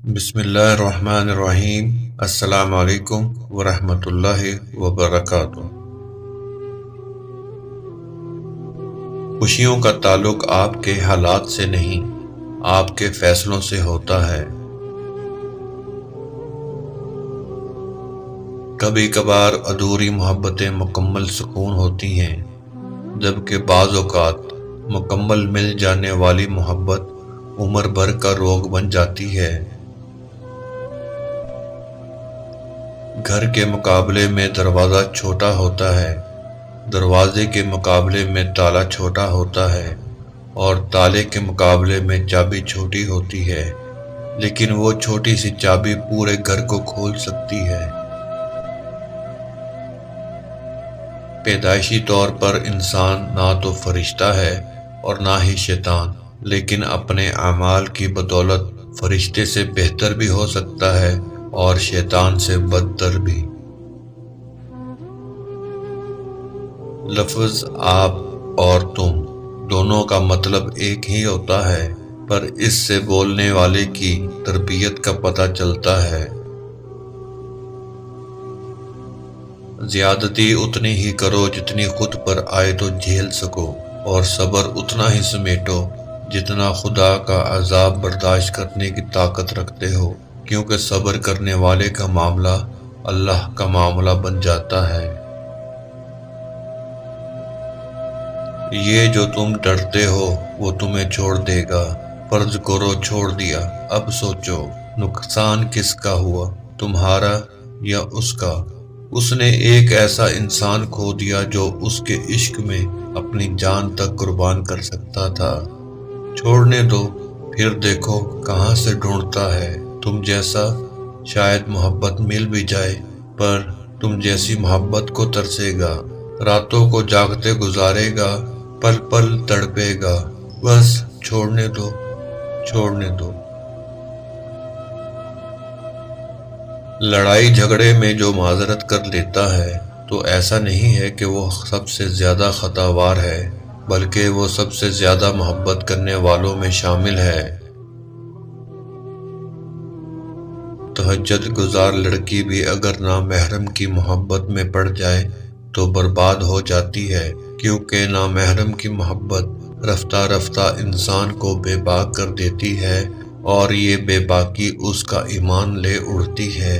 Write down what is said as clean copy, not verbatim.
بسم اللہ الرحمن الرحیم۔ السلام علیکم ورحمۃ اللہ وبرکاتہ۔ خوشیوں کا تعلق آپ کے حالات سے نہیں، آپ کے فیصلوں سے ہوتا ہے۔ کبھی کبھار ادھوری محبتیں مکمل سکون ہوتی ہیں، جبکہ بعض اوقات مکمل مل جانے والی محبت عمر بھر کا روگ بن جاتی ہے۔ گھر کے مقابلے میں دروازہ چھوٹا ہوتا ہے، دروازے کے مقابلے میں تالا چھوٹا ہوتا ہے، اور تالے کے مقابلے میں چابی چھوٹی ہوتی ہے، لیکن وہ چھوٹی سی چابی پورے گھر کو کھول سکتی ہے۔ پیدائشی طور پر انسان نہ تو فرشتہ ہے اور نہ ہی شیطان، لیکن اپنے اعمال کی بدولت فرشتے سے بہتر بھی ہو سکتا ہے اور شیطان سے بدتر بھی۔ لفظ آپ اور تم دونوں کا مطلب ایک ہی ہوتا ہے، پر اس سے بولنے والے کی تربیت کا پتہ چلتا ہے۔ زیادتی اتنی ہی کرو جتنی خود پر آئے تو جھیل سکو، اور صبر اتنا ہی سمیٹو جتنا خدا کا عذاب برداشت کرنے کی طاقت رکھتے ہو، کیونکہ صبر کرنے والے کا معاملہ اللہ کا معاملہ بن جاتا ہے۔ یہ جو تم ڈرتے ہو وہ تمہیں چھوڑ دے گا۔ فرض کرو چھوڑ دیا، اب سوچو نقصان کس کا ہوا، تمہارا یا اس کا؟ اس نے ایک ایسا انسان کھو دیا جو اس کے عشق میں اپنی جان تک قربان کر سکتا تھا۔ چھوڑنے دو، پھر دیکھو کہاں سے ڈھونڈتا ہے تم جیسا۔ شاید محبت مل بھی جائے، پر تم جیسی محبت کو ترسے گا، راتوں کو جاگتے گزارے گا، پل پل تڑپے گا۔ بس چھوڑنے دو، چھوڑنے دو۔ لڑائی جھگڑے میں جو معذرت کر لیتا ہے تو ایسا نہیں ہے کہ وہ سب سے زیادہ خطاوار ہے، بلکہ وہ سب سے زیادہ محبت کرنے والوں میں شامل ہے۔ تہجد گزار لڑکی بھی اگر نامحرم کی محبت میں پڑ جائے تو برباد ہو جاتی ہے، کیونکہ نامحرم کی محبت رفتہ رفتہ انسان کو بے باک کر دیتی ہے، اور یہ بے باکی اس کا ایمان لے اڑتی ہے۔